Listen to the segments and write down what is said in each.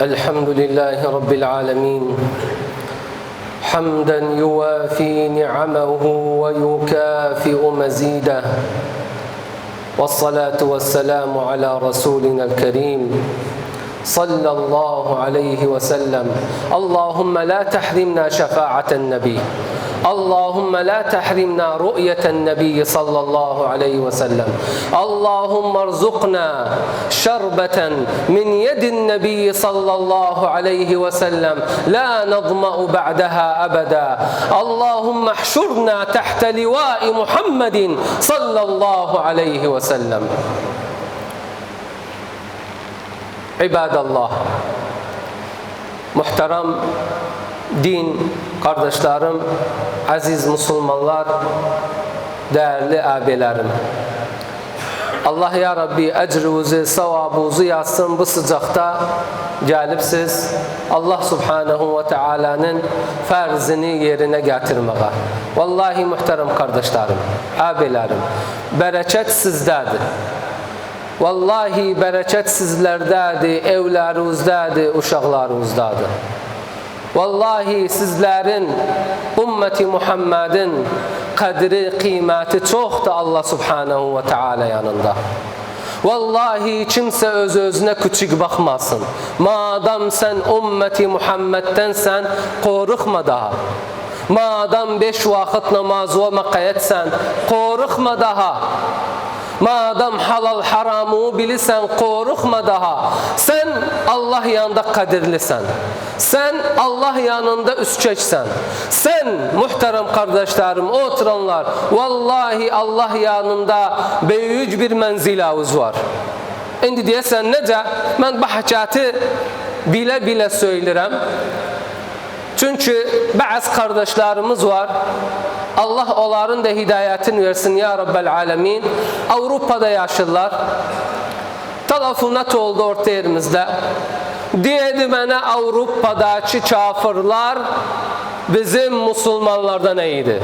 الحمد لله رب العالمين حمدا يوافي نعمه ويكافئ مزيده، والصلاة والسلام على رسولنا الكريم صلى الله عليه وسلم. اللهم لا تحرمنا شفاعة النبي، اللهم لا تحرمنا رؤية النبي صلى الله عليه وسلم. اللهم ارزقنا شربة من يد النبي صلى الله عليه وسلم لا نظمأ بعدها أبدا. اللهم احشرنا تحت لواء محمد صلى الله عليه وسلم. İbadallah, muhterem din kardeşlerim, aziz Müslümanlar, değerli abilerim. Allah ya Rabbi ecrivuzu, savabuzu yazsın bu sıcakta gelip siz Allah Subhanahu ve Teala'nın farzını yerine getirmeye. Vallahi muhterem kardeşlerim, abilerim, bereket sizdedir. Vallahi bereket sizlərdədir, evlərinizdadır, uşaqlarınızdadır. Vallahi sizlərin, ümmeti Muhammedin qədri, qiyməti çoxdur Allah Subhanahu ve Teala yanında. Vallahi kimsə öz-özünə küçük baxmasın. Madam sən ümmeti Muhammed'dənsən, qorxma daha. Madam 5 vaxt namazı məqayətsən, qorxma daha. Madem halal haramı bilirsen, korkma daha. Sen Allah yanında kadirlisen. Sen Allah yanında üstçeksen. Sen muhterem kardeşlerim, oturanlar, vallahi Allah yanında büyük bir menzilavuz var. Şimdi diyesen nece? Ben bu hakikati bile söylerim. Çünkü bazı kardeşlerimiz var. Allah onların da hidayetini versin ya Rabbel Alemin. Avrupa'da yaşırlar. Telefonat oldu orta yerimizde. Dedi bana Avrupa'daki kafirler bizim Müslümanlardan iyiydi.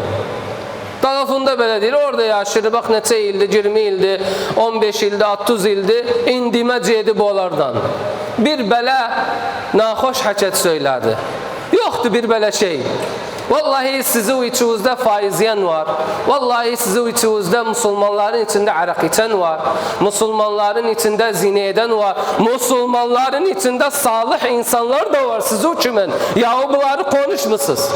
Telefonda böyle değil. Orada yaşır. Bak neçə ildi, 20 ildi, 15 ildi, 30 ildi. İndiməcə edib onlardan. Bir belə nahoş hərəkət söylədi. Yoktu bir böyle şey. Vallahi sizin içinizde faizyen var. Vallahi sizin içinizde Müslümanların içinde arak içen var. Müslümanların içinde zina eden var. Müslümanların içinde salih insanlar da var sizin kimin. Yahu bunları konuşmuşsunuz.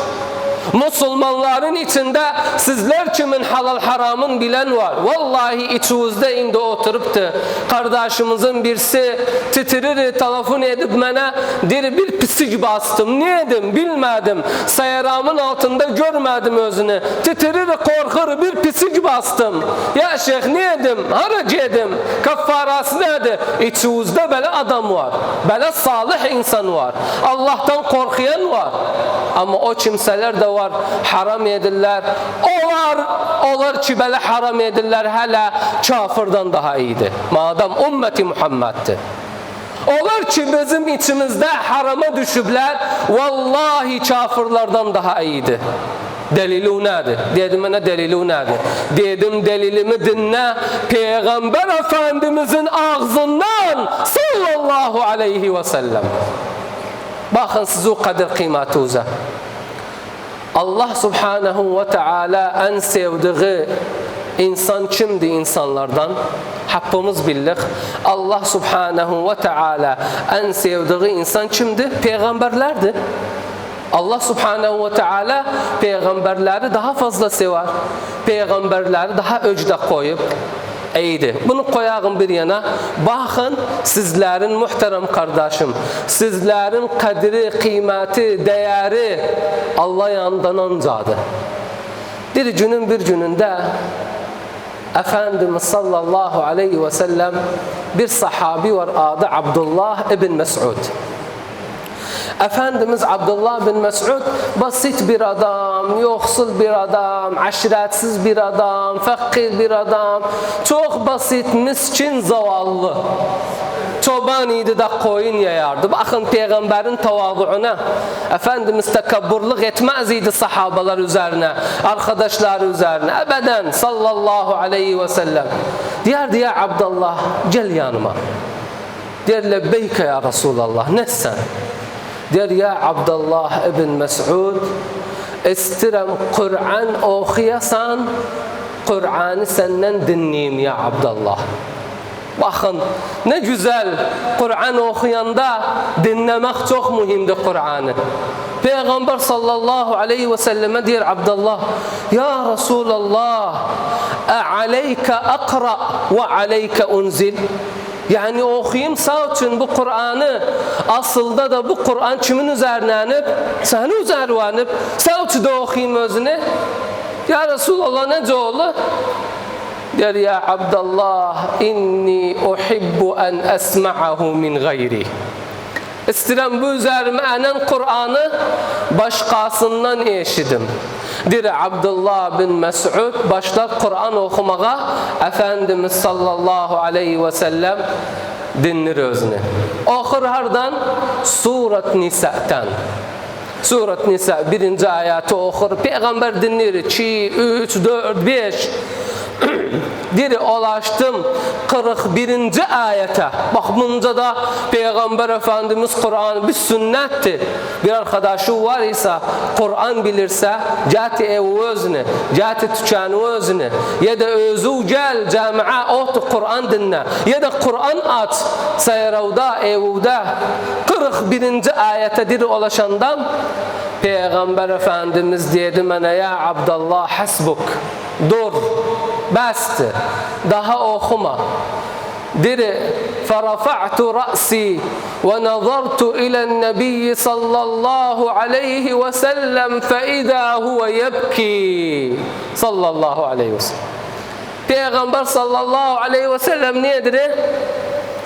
Müslümanların içinde sizler kimin halal haramın bilen var. Vallahi içinizde indi oturuptu. Kardeşimizin birisi titirir, telefon edip bana der bir pisik bastım. Ne edim bilmedim. Sayramın altında görmedim özünü. Titirir, korkur, bir pisik bastım. Ya şeyh ne edim? Harac edim? Kaffarası nedir? İçinizde böyle adam var. Böyle salih insan var. Allah'tan korkuyan var. Ama o kimseler de var, haram edirlər. Onlar ki belə haram edirlər, hələ kafirdən daha iyidir. Madem ümmeti Muhammed'dir. Onlar ki bizim içimizdə harama düşüblər, vallahi kafirlərdən daha iyidir. Delili nədir? Dedim mənə delili nədir? Dedim delilimi dinlə, Peygamber Efendimizin ağzından sallallahu aleyhi ve sellem. Bakın siz o kadar kıymetinize. Allah Subhanahu ve Teala en sevdiği insan kimdi insanlardan? Hepimiz bildik. Allah Subhanahu ve Teala en sevdiği insan kimdi? Peygamberlerdi. Allah Subhanahu ve Teala peygamberleri daha fazla sever. Peygamberleri daha öcde koyup iyiydi. Bunu koyağım bir yana. Bakın sizlerin muhterem kardeşim, sizlerin kadri, kıymeti, değeri Allah yanından ancadır. Bir gününde Efendimiz sallallahu aleyhi ve sellem bir sahabi var, adı Abdullah ibn Mes'ud. Efendimiz Abdullah bin Mes'ud basit bir adam, yoksul bir adam, aşiretsiz bir adam, fakir bir adam, çok basit, miskin, zavallı. Çoban idi de koyun yayardı. Bakın peygamberin tavazuuna. Efendimiz tekabburluk etmez idi sahabalar üzerine, arkadaşları üzerine. Ebeden sallallahu aleyhi ve sellem. Diyardı ya Abdullah, gel yanıma. Der lebbeyke ya Resulallah. Nessen? Der ya Abdullah ibn Mes'ud, istirem Kur'an okuyasan, Kur'an'ı senden dinleyeyim ya Abdullah. Bakın ne güzel, Kur'an okuyanda dinlemek çok mühimdir Kur'an'ı. Peygamber sallallahu aleyhi ve selleme diyor Abdullah, ya Resulallah, aleyke akra ve aleyke unzil. Yani okuyayım sağ için bu Kur'an'ı, aslında da bu Kur'an kimin üzerine anıp? Senin üzerine anıp, sağ için de okuyayım özüne. Ya Resulallah nece olur? Der ya Abdullah, inni uhibbu en esma'ahu min gayri. İstirem bu üzerime enen Kur'an'ı başkasından eşidim. Der Abdullah bin Mes'ud başlar Kur'an okumaya, Efendimiz sallallahu aleyhi ve sellem dinler özünü. Okur hardan? Surat Nisa'tan. Surat Nisa 1. ayatı okur. Peygamber dinler 2, 3, 4, 5. Diri ulaştım 41. ayete. Bak bunda da Peygamber Efendimiz Kur'an bir sünnetti. Bir arkadaşı var ise Kur'an bilirse cati ev özünü, cati tükanı özünü ya da özü gel camiye otu Kur'an dinle ya da Kur'an aç sayravda evde 41. ayete diri ulaşandan Peygamber Efendimiz dedi bana ya Abdullah hasbuk, dur, bastı, daha okuma. Diri farafa'tu ra'si ve nazartu ilen nebiyyi sallallahu aleyhi ve sellem fe idâ huve yebki sallallahu aleyhi ve sellem. Peygamber sallallahu aleyhi ve sellem nedir?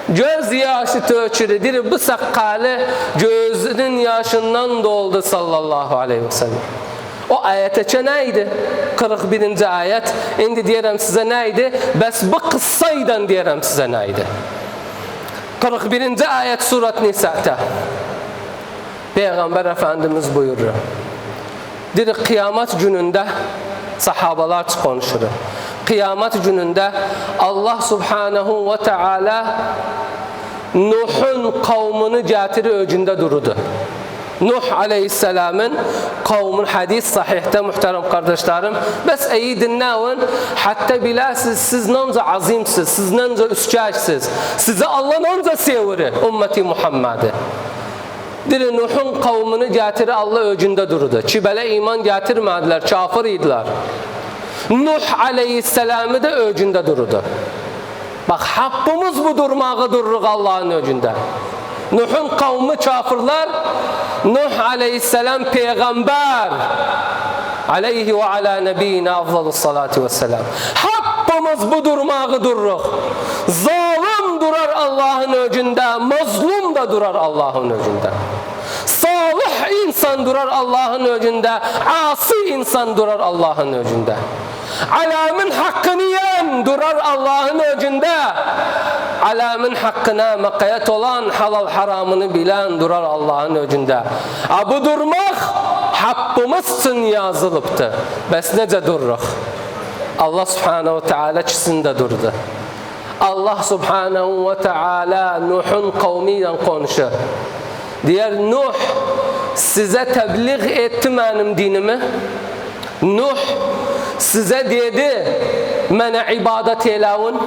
Göz yaşı tökürü. Bu sakalı gözünün yaşından doldu sallallahu aleyhi ve sellem. O ayete neydi? 41. ayet. Şimdi diyelim size neydi? Bes bu kıssaydan diyelim size neydi? 41. ayet Surat Nisa'ta. Peygamber Efendimiz buyuruyor. Dedi kıyamet gününde sahabalar konuşur. Kıyamet gününde Allah Subhanahu ve Teala Nuh'un kavmini getiri öcünde durdu. Nuh Aleyhisselam'ın kavmin hadis sahihte muhterem kardeşlerim. Bes iyi dinleyin. Hatta biləsiz siz nanca azimsiz, siz nanca üstkaçsiz. Size Allah nanca seviri ümmeti Muhammed'i. Dili Nuh'un kavmini getiri Allah öcünde durdu. Ki böyle iman getirmediler, kafir idiler. Nuh Aleyhisselam'ı da öcünde durdu. Bak hakkımız bu durmağı dururuz Allah'ın öcünde. Nuh'un kavmi kafirler, Nuh Aleyhisselam peygamber aleyhi ve ala nebiyyina afdalus salatu vesselam. Hakkımız bu durmağı dururuz. Zalim durar Allah'ın öcünde, mazlum da durar Allah'ın öcünde. Salih insan durar Allah'ın öcünde, asi insan durar Allah'ın öcünde. Alamın hakkını yiyen durar Allah'ın öcünde. Alamın hakkına makayet olan halal haramını bilen durar Allah'ın öcünde. Bu durmak hakkımız için yazılıptı. Bes nece dururuz? Allah Subhanahu ve Teala çisinde durdu. Allah Subhanahu ve Teala Nuh'un kavmiyle konuşur. Diğer Nuh size tebliğ etti benim dinimi. Nuh size dedi bana ibadet eyleyin.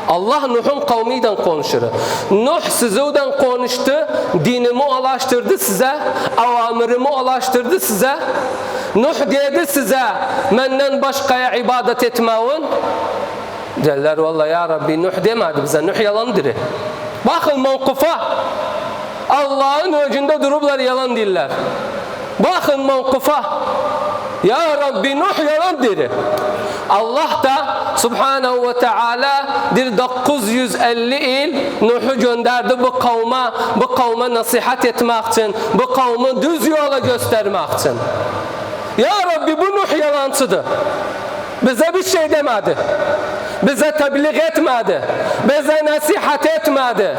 Allah Nuh'un kavmiyle konuşur. Nuh sizden konuştu, dinimi ulaştırdı size, avamirimi ulaştırdı size. Nuh dedi size benden başkaya ibadet etmeyin. Derler vallahi ya Rabbi Nuh demedi bize, Nuh yalandır. Bakın mevkufa. Allah'ın öcünde duruplar yalan diller. Bakın mevkufa. Ya Rabbi Nuh yalan dedi. Allah da Subhanahu ve Teala 950 il Nuh'u gönderdi bu kavme nasihat etmek için, bu kavmi düz yola göstermek için. Ya Rabbi bu Nuh yalancıdır. Bize bir şey demedi. Bize tebliğ etmedi. Bize nasihat etmedi.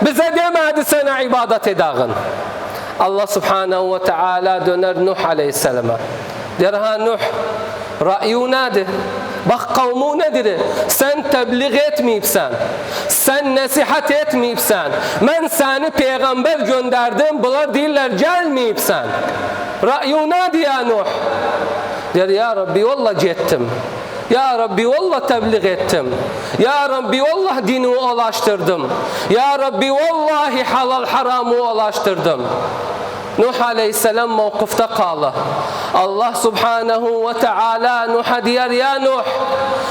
Bize demedi sana ibadet edağın. Allah Subhanahu ve Teala döner Nuh Aleyhisselam'a. Der ha Nuh, ra'yu nedir? Bak kavmu nedir? Sen tebliğ etmeyipsen, sen nasihat etmeyipsen, ben seni peygamber gönderdim, bunlar değiller gelmeyipsen. Ra'yuna diye Nuh. Der ya Rabbi valla gittim. Ya Rabbi valla tebliğ ettim. Ya Rabbi valla dinimi ulaştırdım. Ya Rabbi vallahi halal haramı ulaştırdım. Nuh aleyhisselam mevkufta kaldı. Allah subhanahu ve teala Nuh'a diyor ya Nuh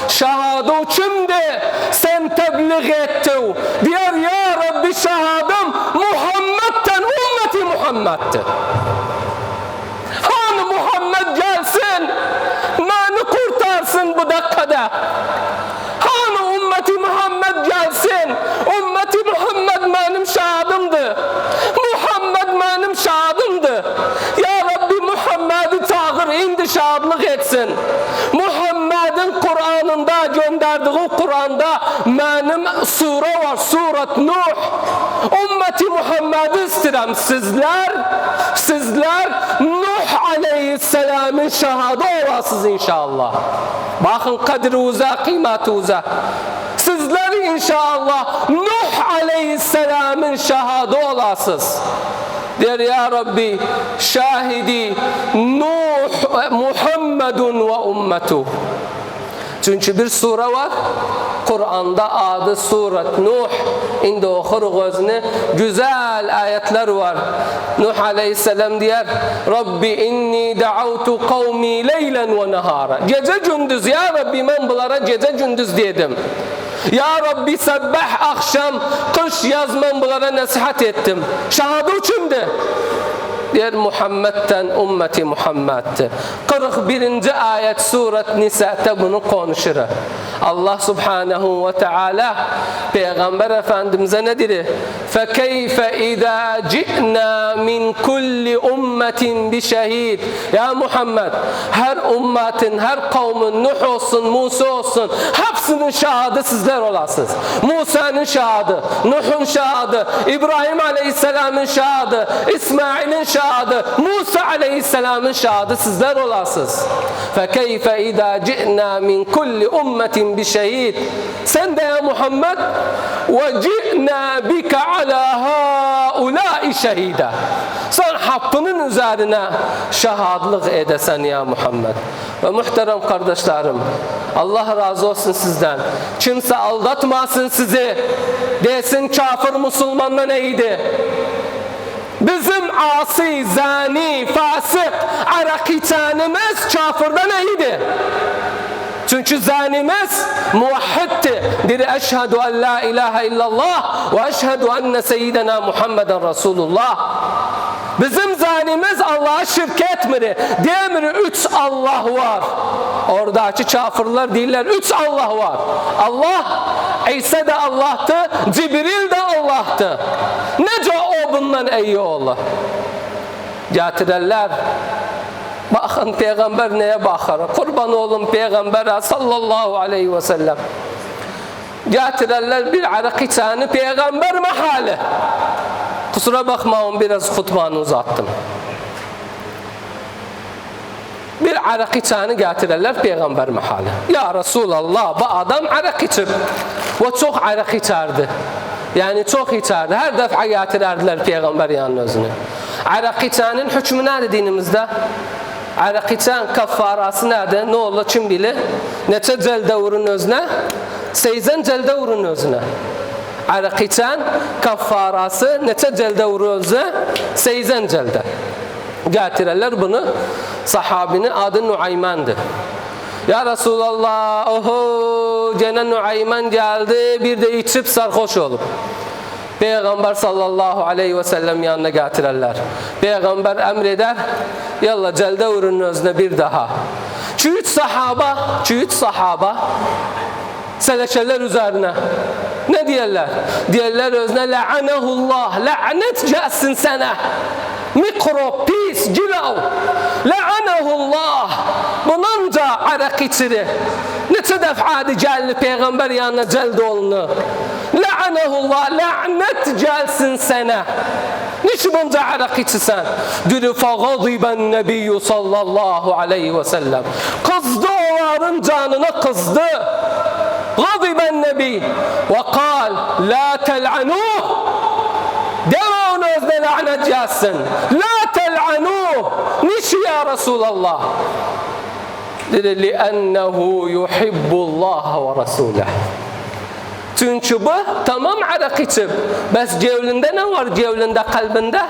şahadı kimdi? Sen tebliğ ettin. Diyor ya Rabbi şahadım Muhammed'den ümmeti Muhammed'ti. Hani Muhammed gelsin beni kurtarsın bu dakikada. Hani ümmeti Muhammed gelsin. Ümmeti Muhammed benim şahadımdı. Muhammed benim şahadımdı. Ya Rabbi Muhammed'i çağır indi şahadlık etsin. Muhammed'in Kur'an'ında gönderdiği Kur'an'da benim sure var. Surat Nuh. Ümmeti Muhammed'i istedim. Sizler Nuh aleyhisselamın şahadı olasınız inşallah. Bakın kadri-uza, kıymeti-uza. Sizler inşallah Nuh aleyhisselamın şahadı olasınız. Der ya Rabbi şahidi Nuh Muhammedun ve ümmetuh. Çünkü bir sure var. Kur'an'da adı Surat Nuh. İndi okur gözüne güzel ayetler var. Nuh aleyhisselam diyor Rabbi inni da'avtu kavmi leylen ve nahara. Gece gündüz ya Rabbi ben bunlara gece gündüz dedim. Ya Rabbi sabah akşam kış yaz ben bunlara nasihat ettim. Şahadı kimdi? Diğer Muhammed'den ümmeti Muhammed'ti. 41. ayet Surat Nisa'da bunu konuşur. Allah Subhanahu ve Teala Peygamber Efendimiz'e ne dedi? فَكَيْفَ اِذَا جِئْنَا مِنْ كُلِّ اُمَّةٍ بِشَهِيدٍ Ya Muhammed, her ümmetin, her kavmin, Nuh olsun, Musa olsun, hepsinin şahadı sizler olasınız. Musa'nın şahadı, Nuh'un şahadı, İbrahim Aleyhisselam'ın şahadı, İsmail'in şahadı, Musa Aleyhisselam'ın şahadı sizler olasınız. فَكَيْفَ اِذَا جِئْنَا مِنْ كُلِّ اُمَّةٍ بِشَهِيدٍ Sen de ya Muhammed وَجِئْنَا بِكَ عَلَى هَؤُلَاءِ شَهِيدًا Sen hakkının üzerine şahadlık edesen ya Muhammed. Ve muhterem kardeşlerim, Allah razı olsun sizden. Kimse aldatmasın sizi. Desin kafir Müslümanla neydi? Bizim asi, zani, fasık, arakitanimiz kafirden neydi? Çünkü zanimiz muvahhidti. Dedi eşhedü en la ilahe illallah ve eşhedü enne seyyidena Muhammeden Resulullah. Bizim zanimiz Allah'a şirk etmedi. Demir 3 Allah var. Oradaki kafirler değiller. 3 Allah var. Allah, İsa da Allah'tı. Cibril de Allah'tı. Nece o bundan iyi olur? Getirirler. Bakın peygamber neye bakar? Kurban olun peygambere sallallahu aleyhi ve sellem. Getirirler bir araki tane peygamber mahali. Kusura bakmayın biraz hutbanı uzattım. Bir araki tane getirirler peygamber mahali. Ya Resulallah bu adam arak içip ve çok arak içerdi. Yani çok içerdi. Her defa getirirdiler peygamber yanına özünü. Arak içenin hükmü nedir dinimizde? Arak içen kaffarası nedir? Ne olur kim bilir? Neçe celde vurun özüne? 80 celde vurun özüne. Arak içen kaffarası neçe celde vurun özüne? 80 celde. Getirirler bunu. Sahabinin adı Nuayman'dı. Ya Resulallah, oho, gene Nuayman geldi, bir de içip sarhoş olup. Peygamber sallallahu aleyhi ve sellem yanına getirirler. Peygamber emreder, yallah celde vurun özüne bir daha. Üç sahaba selekeler üzerine ne diyorlar? Diyorlar özüne la'anehullah, lanet gelsin sana. Mikrop, pis, cilav. La'anehullah. Bununca arak içiri. Neçe defa geldi peygamber yanına celde olunu. La'anehullah, lanet gelsin sana. Niçin bunca arak içirsen? Dedi fagadiben nebiyyü sallallahu aleyhi ve sellem. Kızdı o insanların canına kızdı. Gadiben Nebi ve kal la tel'anuh. Deme onu özne lanet yazsın. La tel'anuh. Niçi ya Resulallah? Dedi li'ennehu yuhibbullaha ve rasulah. Çünkü bu tamam arak içip, bes cevlinde ne var cevlinde kalbinde?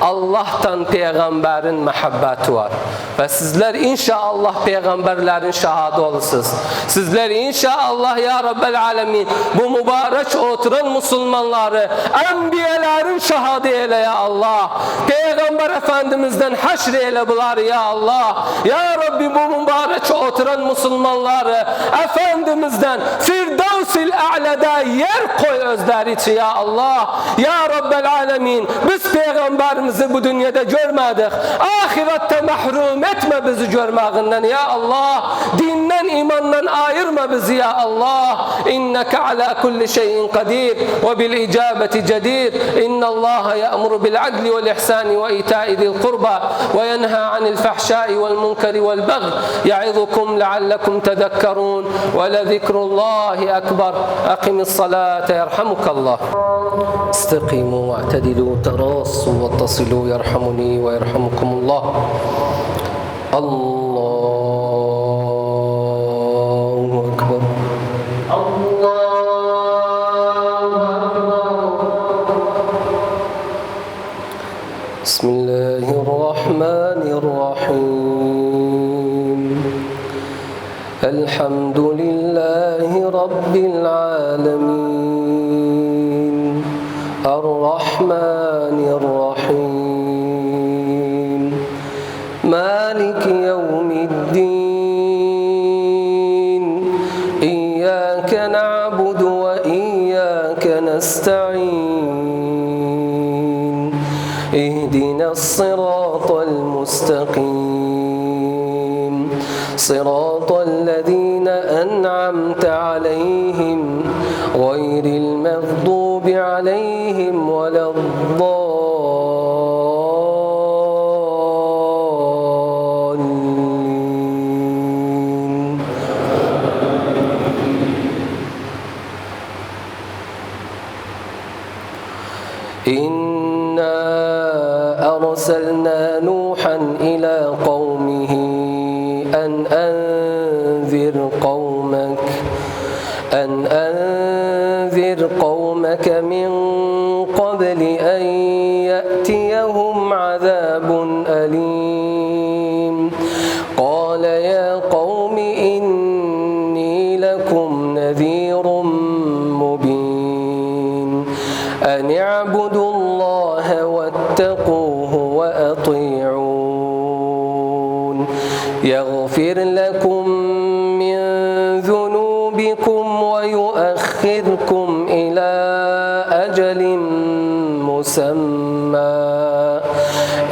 Allah'tan peygamberin muhabbeti var. Ve sizler inşallah peygamberlerin şahadı olursunuz. Sizler inşallah ya Rabbel Alemin bu mübarek oturan Müslümanları enbiyelerin şahadı eyle ya Allah. Peygamber Efendimiz'den haşr eyle bular ya Allah. Ya Rabbi bu mübarek oturan Müslümanları Efendimiz'den Firdevs-i A'la'da yer koy özleri için ya Allah. Ya Rabbel Alemin biz peygamberimizi bu dünyada görmedik. Ahirette mahrum etme bizi görmeğinden ya Allah. Dinden imandan ayırma bizi ya Allah. İnneke ala kulli şeyin kadir ve bil icabeti cedir. İnnallaha ya'muru bil adli vel ihsani ve ita'i zil kurba ve yenha anil fahşai vel munkari vel bagh. Ya'izukum leallekum tedekkerun ve le zikrullahi ekber. Akimis salate yerhamukallah. استقيموا واعتدلوا تراصوا واتصلوا يرحمني ويرحمكم الله. الله أكبر. بسم الله الرحمن الرحيم. الحمد لله رب العالمين الرحمن الرحيم مالك يوم الدين إياك نعبد وإياك نستعين اهدنا الصراط المستقيم صراط الذين أنعمت عليهم غير المغضوب عليهم ولا الضالين. إنا أرسلنا نوحا إلى قومه أن أنذر قومك من قبل أن يأتيهم عذاب أليم. قال يا قوم إني لكم نذير مبين أن اعبدوا الله واتقوه وأطيعون يغفر لكم من ذنوبكم ويؤخركم إلى أجل مسمى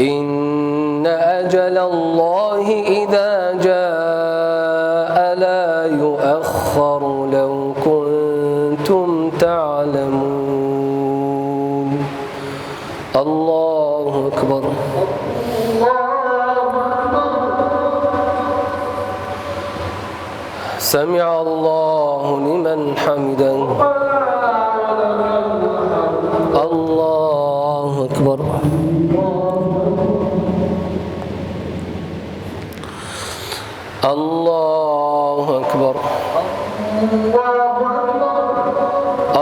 إن أجل الله إذا جاء لا يؤخر لو كنتم تعلمون. الله أكبر. سمع الله لمن حمده. الله أكبر. الله أكبر.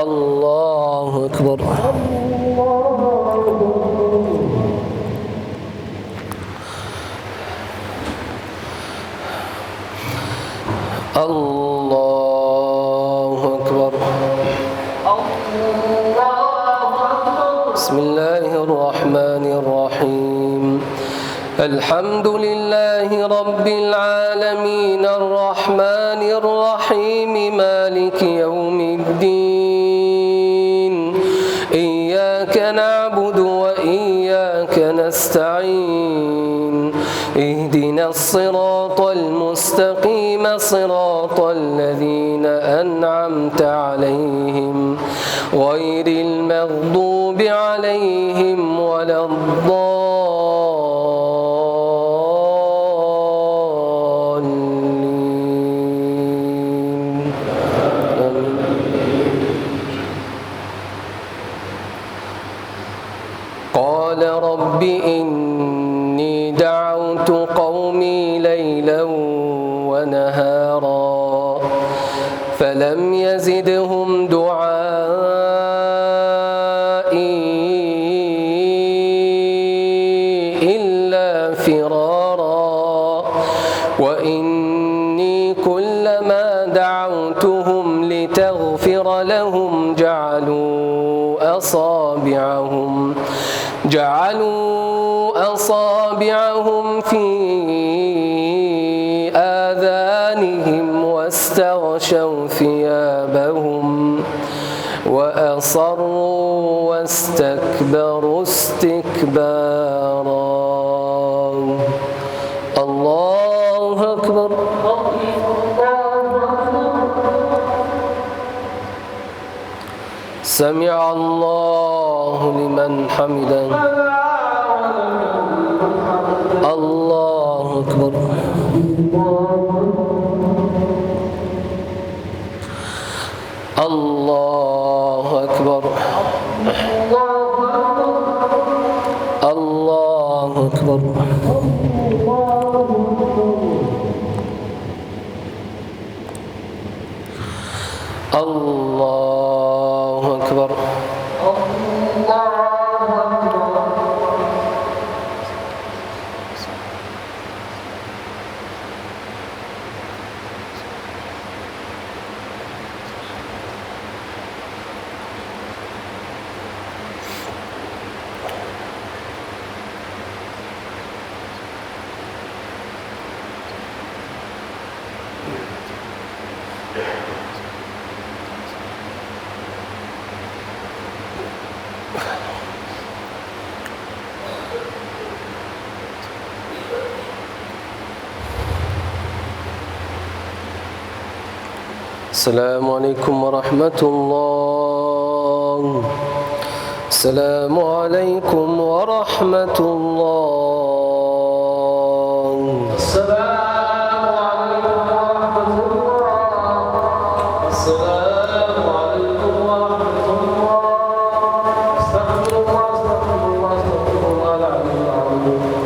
الله أكبر. الله أكبر. بسم الله الرحمن الرحيم. الحمد لله رب العالمين الرحمن الرحيم مالك يوم الدين إياك نعبد وإياك نستعين اهدنا الصراط المستقيم صراط الذين أنعمت عليهم غير المغضوب عليهم ولا الضالين. رب إني دعوت قومي ليلا ونهارا فلم يزدهم دعائي إلا فرارا وإني كلما دعوتهم لتغفر لهم جعلوا أصابعهم في آذانهم واستغشوا ثيابهم وأصروا واستكبروا استكبارا. الله أكبر. سمع الله لمن حمده. الله أكبر. الله أكبر. الله أكبر. الله أكبر. السلام عليكم ورحمة الله. السلام عليكم ورحمة الله. السلام عليكم ورحمة الله. السلام عليكم ورحمة الله. استغفر الله استغفر الله استغفر الله العلي العظيم.